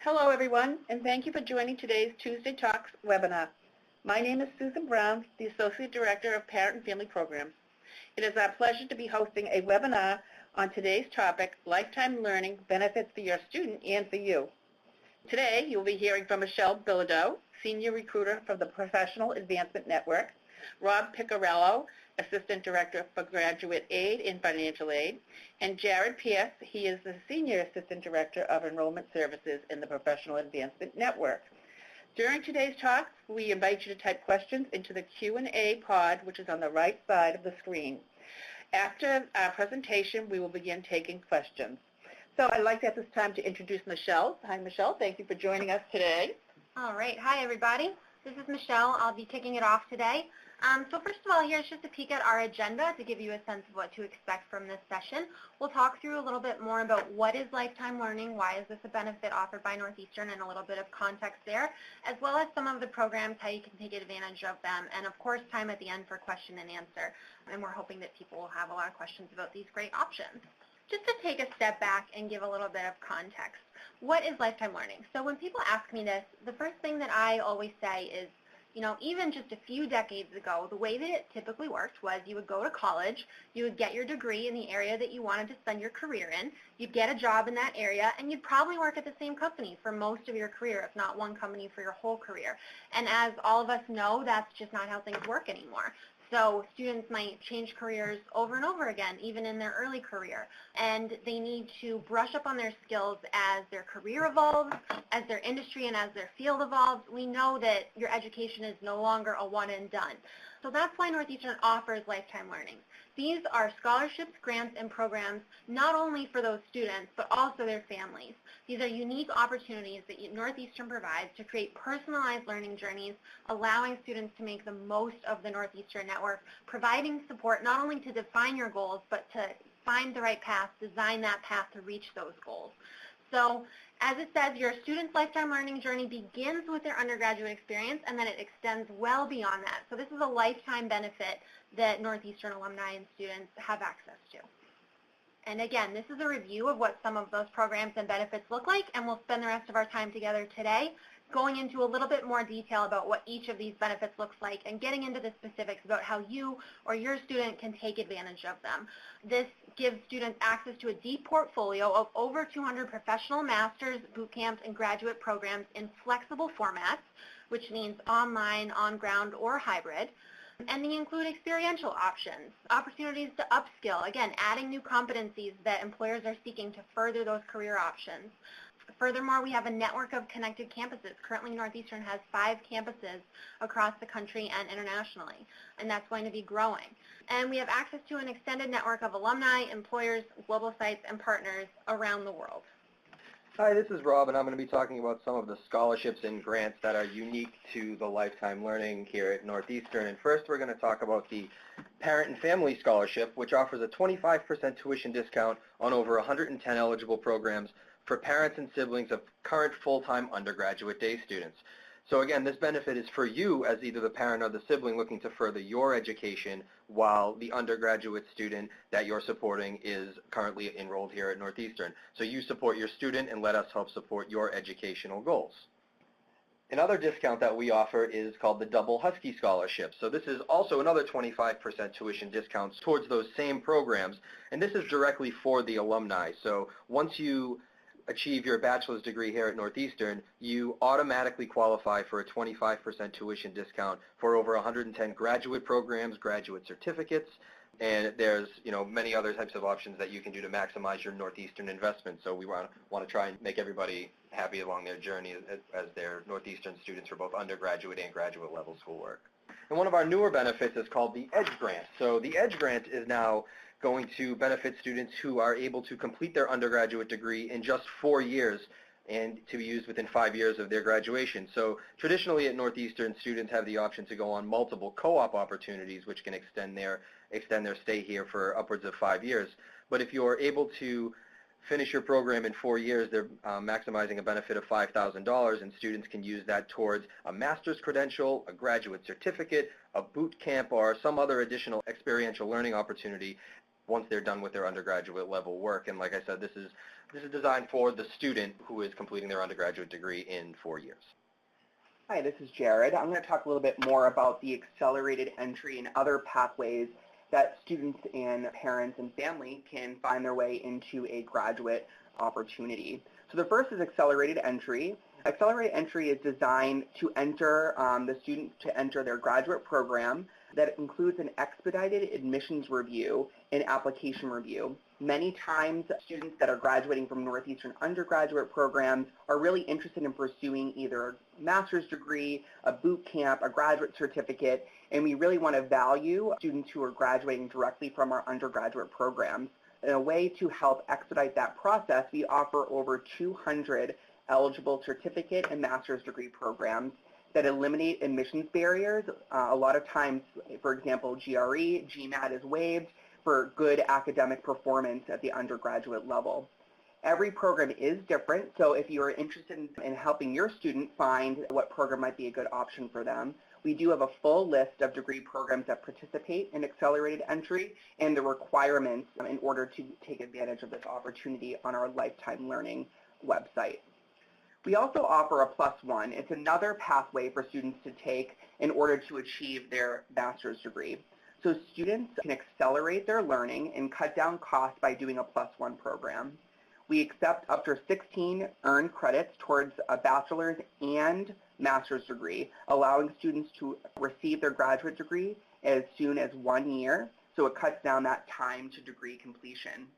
Hello, everyone, and thank you for joining today's Tuesday Talks webinar. My name is Susan Brown, the Associate Director of Parent and Family Programs. It is our pleasure to be hosting a webinar on today's topic, Lifetime Learning Benefits for your student and for you. Today, you'll be hearing from Michelle Bilodeau, Senior Recruiter from the Professional Advancement Network, Rob Piccarello, Assistant Director for Graduate Aid and Financial Aid, and Jared Pierce. He is the Senior Assistant Director of Enrollment Services in the Professional Advancement Network. During today's talk, we invite you to type questions into the Q&A pod, which is on the right side of the screen. After our presentation, we will begin taking questions. So I'd like at this time to introduce Michelle. Hi, Michelle. Thank you for joining us today. All right. Hi, everybody. This is Michelle. I'll be kicking it off today. So first of all, here's just a peek at our agenda to give you a sense of what to expect from this session. We'll talk through a little bit more about what is lifetime learning, why is this a benefit offered by Northeastern, and a little bit of context there, as well as some of the programs, how you can take advantage of them, and of course, time at the end for question and answer. And we're hoping that people will have a lot of questions about these great options. Just to take a step back and give a little bit of context, what is lifetime learning? So when people ask me this, the first thing that I always say is, even just a few decades ago, the way that it typically worked was you would go to college, you would get your degree in the area that you wanted to spend your career in, you'd get a job in that area, and you'd probably work at the same company for most of your career, if not one company for your whole career. And as all of us know, that's just not how things work anymore. So students might change careers over and over again, even in their early career. And they need to brush up on their skills as their career evolves, as their industry and as their field evolves. We know that your education is no longer a one and done. So that's why Northeastern offers lifetime learning. These are scholarships, grants, and programs not only for those students, but also their families. These are unique opportunities that Northeastern provides to create personalized learning journeys, allowing students to make the most of the Northeastern network, providing support not only to define your goals, but to find the right path, design that path to reach those goals. So as it says, your student's lifetime learning journey begins with their undergraduate experience, and then it extends well beyond that. So this is a lifetime benefit that Northeastern alumni and students have access to. And again, this is a review of what some of those programs and benefits look like, and we'll spend the rest of our time together today going into a little bit more detail about what each of these benefits looks like and getting into the specifics about how you or your student can take advantage of them. This gives students access to a deep portfolio of over 200 professional master's, boot camps, and graduate programs in flexible formats, which means online, on-ground, or hybrid. And they include experiential options, opportunities to upskill, again, adding new competencies that employers are seeking to further those career options. Furthermore, we have a network of connected campuses. Currently, Northeastern has 5 campuses across the country and internationally, and that's going to be growing. And we have access to an extended network of alumni, employers, global sites, and partners around the world. Hi, this is Rob, and I'm going to be talking about some of the scholarships and grants that are unique to the lifetime learning here at Northeastern. And first, we're going to talk about the Parent and Family Scholarship, which offers a 25% tuition discount on over 110 eligible programs for parents and siblings of current full-time undergraduate day students. So again, this benefit is for you as either the parent or the sibling looking to further your education while the undergraduate student that you're supporting is currently enrolled here at Northeastern. So you support your student and let us help support your educational goals. Another discount that we offer is called the Double Husky Scholarship. So this is also another 25% tuition discounts towards those same programs, and this is directly for the alumni. So once you achieve your bachelor's degree here at Northeastern, you automatically qualify for a 25% tuition discount for over 110 graduate programs, graduate certificates, and there's many other types of options that you can do to maximize your Northeastern investment. So we want to try and make everybody happy along their journey as their Northeastern students for both undergraduate and graduate level schoolwork. And one of our newer benefits is called the EDGE Grant. So the EDGE Grant is now going to benefit students who are able to complete their undergraduate degree in just 4 years and to be used within 5 years of their graduation. So traditionally at Northeastern, students have the option to go on multiple co-op opportunities which can extend their stay here for upwards of 5 years. But if you're able to finish your program in 4 years, they're maximizing a benefit of $5,000, and students can use that towards a master's credential, a graduate certificate, a boot camp, or some other additional experiential learning opportunity once they're done with their undergraduate level work. And like I said, this is designed for the student who is completing their undergraduate degree in 4 years. Hi, this is Jared. I'm going to talk a little bit more about the accelerated entry and other pathways that students and parents and family can find their way into a graduate opportunity. So the first is accelerated entry. Accelerated entry is designed to enter the student to enter their graduate program that includes an expedited admissions review and application review. Many times, students that are graduating from Northeastern undergraduate programs are really interested in pursuing either a master's degree, a boot camp, a graduate certificate, and we really want to value students who are graduating directly from our undergraduate programs. In a way to help expedite that process, we offer over 200 eligible certificate and master's degree programs that eliminate admissions barriers. A lot of times, for example, GRE, GMAT is waived for good academic performance at the undergraduate level. Every program is different, so if you are interested in helping your student find what program might be a good option for them, we do have a full list of degree programs that participate in accelerated entry and the requirements in order to take advantage of this opportunity on our Lifetime Learning website. We also offer a +1. It's another pathway for students to take in order to achieve their master's degree. So students can accelerate their learning and cut down costs by doing a +1 program. We accept up to 16 earned credits towards a bachelor's and master's degree, allowing students to receive their graduate degree as soon as 1 year, so it cuts down that time to degree completion.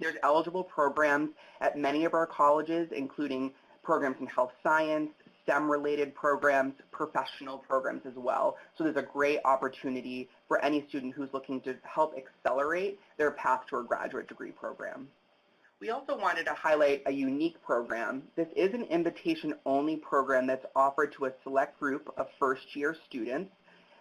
There's eligible programs at many of our colleges, including programs in health science, STEM-related programs, professional programs as well. So there's a great opportunity for any student who's looking to help accelerate their path to a graduate degree program. We also wanted to highlight a unique program. This is an invitation-only program that's offered to a select group of first-year students.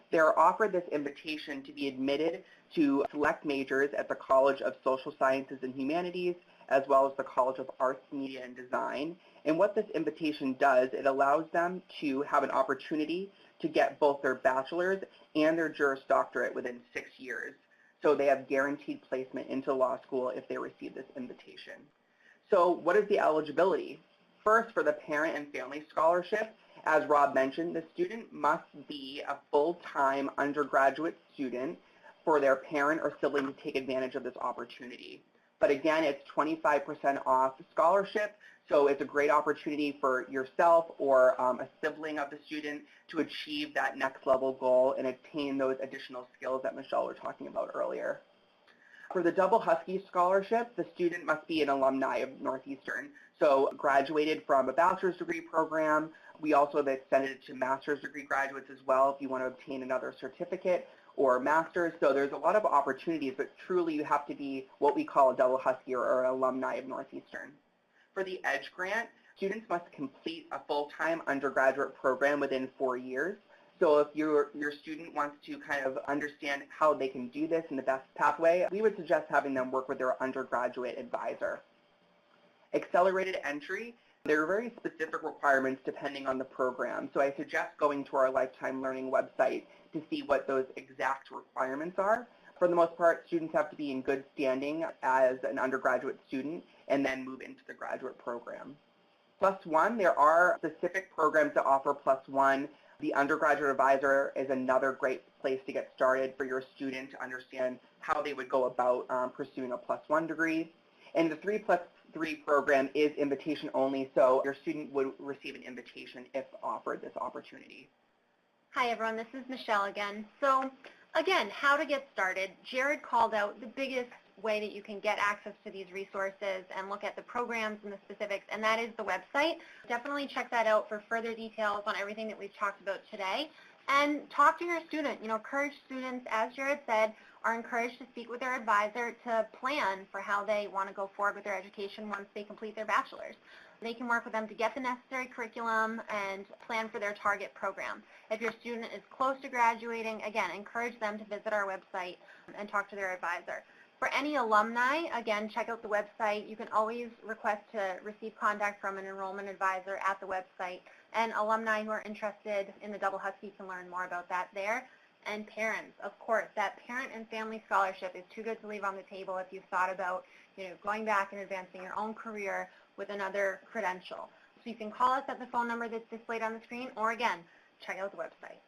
They're offered this invitation to be admitted to select majors at the College of Social Sciences and Humanities, as well as the College of Arts, Media, and Design. And what this invitation does, it allows them to have an opportunity to get both their bachelor's and their Juris Doctorate within 6 years. So they have guaranteed placement into law school if they receive this invitation. So what is the eligibility? First, for the Parent and Family Scholarship, as Rob mentioned, the student must be a full-time undergraduate student for their parent or sibling to take advantage of this opportunity. But again, it's 25% off scholarship, so it's a great opportunity for yourself or a sibling of the student to achieve that next level goal and attain those additional skills that Michelle was talking about earlier. For the Double Husky Scholarship, the student must be an alumni of Northeastern, so graduated from a bachelor's degree program. We also have extended it to master's degree graduates as well if you want to obtain another certificate or master's. So there's a lot of opportunities, but truly you have to be what we call a Double Husky or an alumni of Northeastern. For the EDGE grant, students must complete a full-time undergraduate program within 4 years. So if your student wants to kind of understand how they can do this in the best pathway, we would suggest having them work with their undergraduate advisor. Accelerated entry, there are very specific requirements depending on the program. So I suggest going to our Lifetime Learning website to see what those exact requirements are. For the most part, students have to be in good standing as an undergraduate student and then move into the graduate program. +1, there are specific programs that offer +1. The undergraduate advisor is another great place to get started for your student to understand how they would go about pursuing a +1 degree. And the 3+3 program is invitation only, so your student would receive an invitation if offered this opportunity. Hi everyone, this is Michelle again. So again, how to get started. Jared called out the biggest way that you can get access to these resources and look at the programs and the specifics, and that is the website. Definitely check that out for further details on everything that we've talked about today. And talk to your student. You know, encourage students, as Jared said, are encouraged to speak with their advisor to plan for how they want to go forward with their education once they complete their bachelor's. They can work with them to get the necessary curriculum and plan for their target program. If your student is close to graduating, again, encourage them to visit our website and talk to their advisor. For any alumni, again, check out the website. You can always request to receive contact from an enrollment advisor at the website. And alumni who are interested in the Double Husky can learn more about that there. And parents, of course, that parent and family scholarship is too good to leave on the table if you've thought about, going back and advancing your own career with another credential. So you can call us at the phone number that's displayed on the screen, or again, check out the website.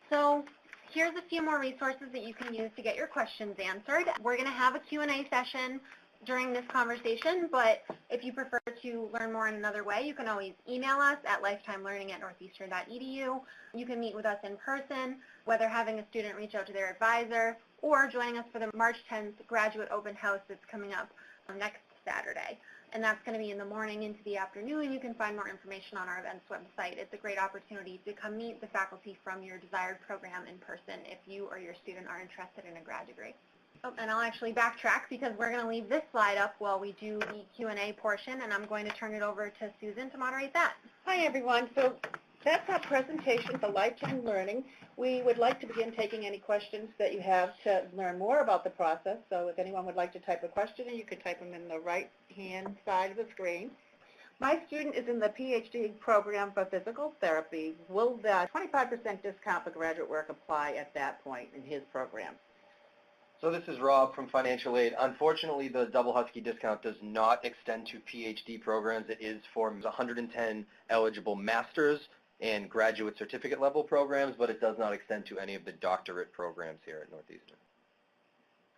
So here's a few more resources that you can use to get your questions answered. We're going to have a Q&A session during this conversation, but if you prefer to learn more in another way, you can always email us at lifetimelearning@northeastern.edu. You can meet with us in person, whether having a student reach out to their advisor or joining us for the March 10th graduate open house that's coming up next Saturday. And that's going to be in the morning into the afternoon. You can find more information on our events website. It's a great opportunity to come meet the faculty from your desired program in person if you or your student are interested in a grad degree. Oh, and I'll actually backtrack because we're going to leave this slide up while we do the Q&A portion, and I'm going to turn it over to Susan to moderate that. Hi, everyone. So that's our presentation for Lifetime Learning. We would like to begin taking any questions that you have to learn more about the process. So if anyone would like to type a question, you could type them in the right-hand side of the screen. My student is in the PhD program for physical therapy. Will the 25% discount for graduate work apply at that point in his program? So this is Rob from Financial Aid. Unfortunately, the Double Husky discount does not extend to PhD programs. It is for 110 eligible master's and graduate certificate level programs, but it does not extend to any of the doctorate programs here at Northeastern.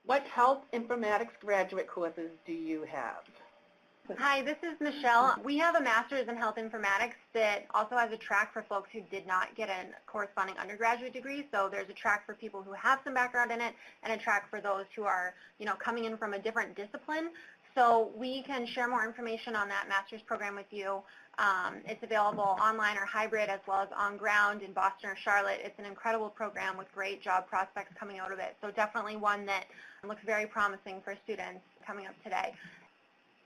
What health informatics graduate courses do you have? Hi, this is Michelle. We have a master's in health informatics that also has a track for folks who did not get a corresponding undergraduate degree. So there's a track for people who have some background in it and a track for those who are, coming in from a different discipline. So we can share more information on that master's program with you. It's available online or hybrid as well as on ground in Boston or Charlotte. It's an incredible program with great job prospects coming out of it. So definitely one that looks very promising for students coming up today.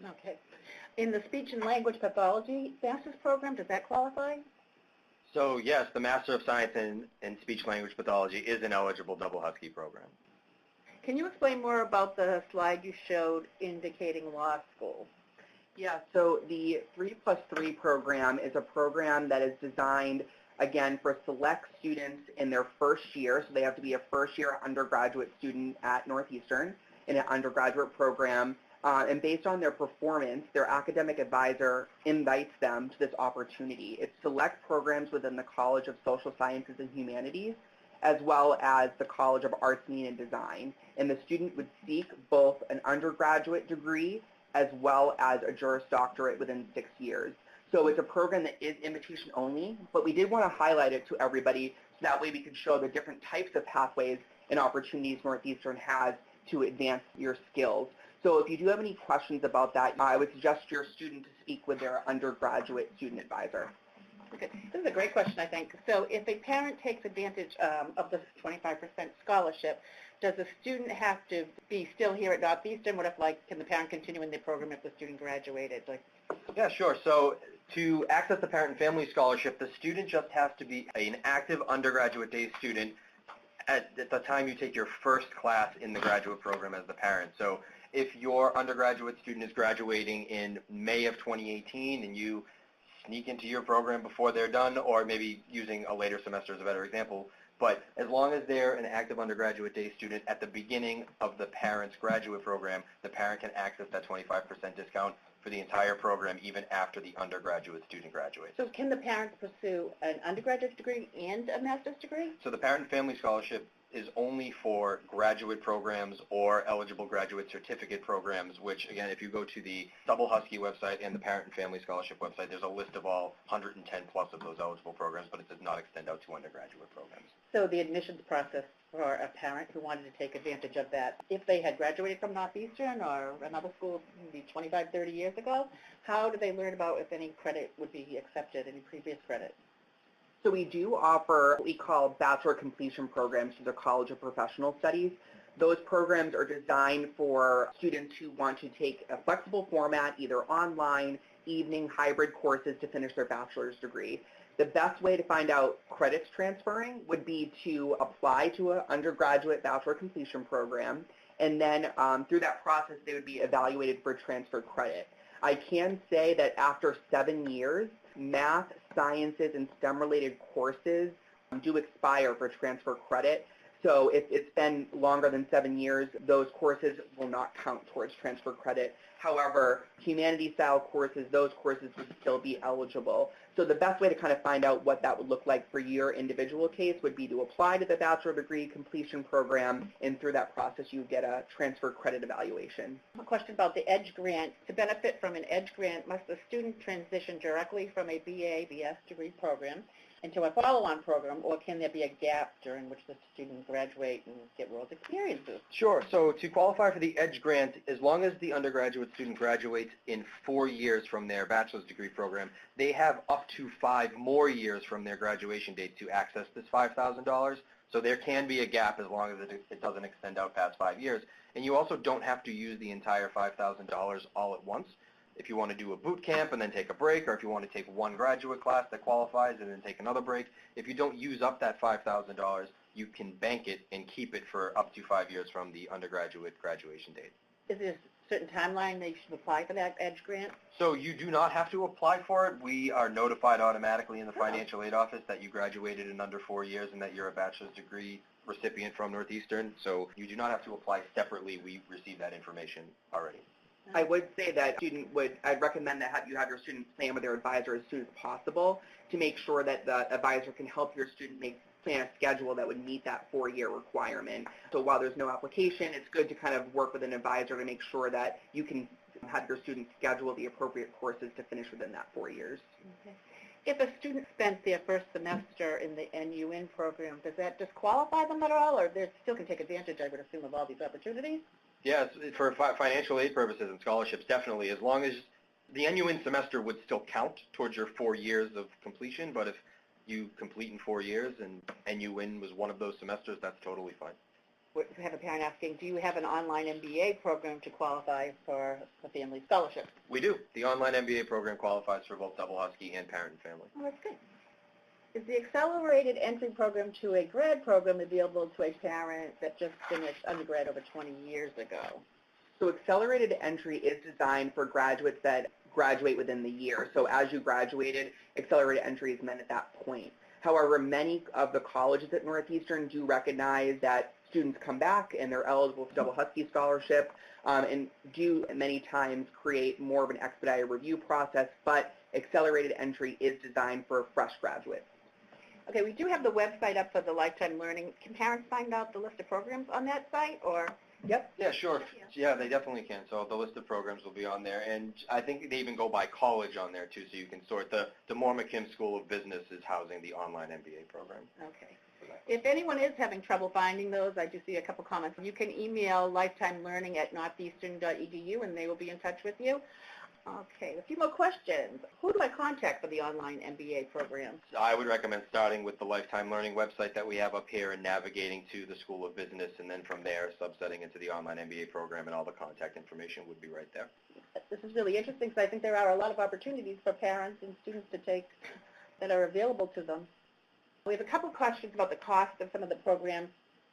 Okay. In the speech and language pathology master's program, does that qualify? So yes, the Master of Science in Speech Language Pathology is an eligible Double Husky program. Can you explain more about the slide you showed indicating law school? Yeah, so the 3+3 program is a program that is designed, again, for select students in their first year. So they have to be a first-year undergraduate student at Northeastern in an undergraduate program. And based on their performance, their academic advisor invites them to this opportunity. It's select programs within the College of Social Sciences and Humanities, as well as the College of Arts, Media, and Design. And the student would seek both an undergraduate degree as well as a Juris Doctorate within 6 years. So it's a program that is invitation only, but we did want to highlight it to everybody so that way we can show the different types of pathways and opportunities Northeastern has to advance your skills. So if you do have any questions about that, I would suggest your student to speak with their undergraduate student advisor. Okay. This is a great question, I think. So if a parent takes advantage of the 25% scholarship, does the student have to be still here at Northeastern? What if, can the parent continue in the program if the student graduated? Yeah, sure. So to access the Parent and Family Scholarship, the student just has to be an active undergraduate day student at the time you take your first class in the graduate program as the parent. So if your undergraduate student is graduating in May of 2018 and you sneak into your program before they're done, or maybe using a later semester as a better example, but as long as they're an active undergraduate day student at the beginning of the parent's graduate program, the parent can access that 25% discount for the entire program even after the undergraduate student graduates. So can the parents pursue an undergraduate degree and a master's degree? So the Parent and Family Scholarship is only for graduate programs or eligible graduate certificate programs, which, again, if you go to the Double Husky website and the Parent and Family Scholarship website, there's a list of all 110 plus of those eligible programs, but it does not extend out to undergraduate programs. So the admissions process for a parent who wanted to take advantage of that, if they had graduated from Northeastern or another school maybe 25, 30 years ago, how do they learn about if any credit would be accepted, any previous credit? So we do offer what we call bachelor completion programs through the College of Professional Studies. Those programs are designed for students who want to take a flexible format, either online, evening, hybrid courses to finish their bachelor's degree. The best way to find out credits transferring would be to apply to an undergraduate bachelor completion program, and then through that process they would be evaluated for transfer credit. I can say that after 7 years, math, sciences, and STEM-related courses do expire for transfer credit. So if it's been longer than 7 years, those courses will not count towards transfer credit. However, humanities-style courses, those courses would still be eligible. So the best way to kind of find out what that would look like for your individual case would be to apply to the Bachelor of Degree Completion Program, and through that process you get a transfer credit evaluation. A question about the EDGE grant. To benefit from an EDGE grant, must the student transition directly from a BA, BS degree program into a follow-on program, or can there be a gap during which the student graduate and get world experiences? Sure. So to qualify for the EDGE grant, as long as the undergraduate student graduates in 4 years from their bachelor's degree program, they have up to 5 more years from their graduation date to access this $5,000. So there can be a gap as long as it doesn't extend out past 5 years. And you also don't have to use the entire $5,000 all at once. If you want to do a boot camp and then take a break, or if you want to take one graduate class that qualifies and then take another break, if you don't use up that $5,000, you can bank it and keep it for up to 5 years from the undergraduate graduation date. Is there a certain timeline they should apply for that EDGE grant? So you do not have to apply for it. We are notified automatically in the financial aid office that you graduated in under 4 years and that you're a bachelor's degree recipient from Northeastern. So you do not have to apply separately. We receive that information already. I would say that I'd recommend that you have your student plan with their advisor as soon as possible to make sure that the advisor can help your student plan a schedule that would meet that 4-year requirement. So while there's no application, it's good to kind of work with an advisor to make sure that you can have your student schedule the appropriate courses to finish within that 4 years. Okay. If a student spent their first semester in the NUN program, does that disqualify them at all, or they still can take advantage, I would assume, of all these opportunities? Yes, for financial aid purposes and scholarships, definitely. As long as the NUN semester would still count towards your 4 years of completion, but if you complete in 4 years and NUN was one of those semesters, that's totally fine. We have a parent asking, do you have an online MBA program to qualify for a family scholarship? We do. The online MBA program qualifies for both Double Husky and Parent and Family. Oh, that's good. Is the accelerated entry program to a grad program available to a parent that just finished undergrad over 20 years ago? So accelerated entry is designed for graduates that graduate within the year. So as you graduated, accelerated entry is meant at that point. However, many of the colleges at Northeastern do recognize that students come back and they're eligible for Double Husky scholarship, and do many times create more of an expedited review process, but accelerated entry is designed for fresh graduates. Okay, we do have the website up for the Lifetime Learning. Can parents find out the list of programs on that site, or? Yep. Yeah, sure. Yeah, they definitely can. So the list of programs will be on there, and I think they even go by college on there too, so you can sort. The Moore McKim School of Business is housing the online MBA program. Okay. If anyone is having trouble finding those, I do see a couple comments. You can email lifetimelearning@northeastern.edu, and they will be in touch with you. Okay, a few more questions. Who do I contact for the online MBA program? I would recommend starting with the Lifetime Learning website that we have up here and navigating to the School of Business, and then from there subsetting into the online MBA program, and all the contact information would be right there. This is really interesting, because I think there are a lot of opportunities for parents and students to take that are available to them. We have a couple questions about the cost of some of the programs.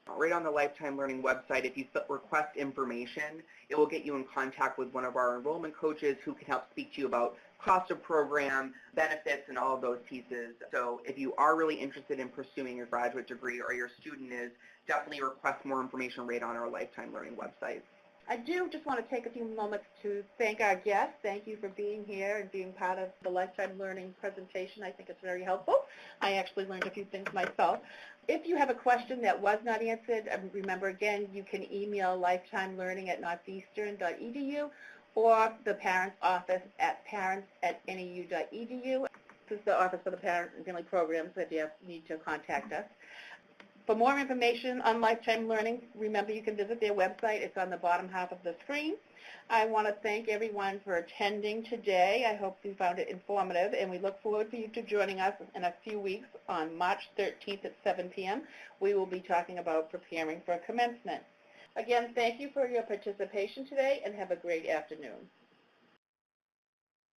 Right on the Lifetime Learning website, if you request information, it will get you in contact with one of our enrollment coaches who can help speak to you about cost of program, benefits, and all of those pieces. So if you are really interested in pursuing a graduate degree, or your student is, definitely request more information right on our Lifetime Learning website. I do just want to take a few moments to thank our guests. Thank you for being here and being part of the Lifetime Learning presentation. I think it's very helpful. I actually learned a few things myself. If you have a question that was not answered, remember again, you can email lifetimelearning@northeastern.edu or the parents' office at parents@neu.edu. This is the Office for the Parent and Family Programs if you need to contact us. For more information on Lifetime Learning, remember you can visit their website. It's on the bottom half of the screen. I want to thank everyone for attending today. I hope you found it informative, and we look forward to you to joining us in a few weeks on March 13th at 7 p.m. We will be talking about preparing for commencement. Again, thank you for your participation today, and have a great afternoon.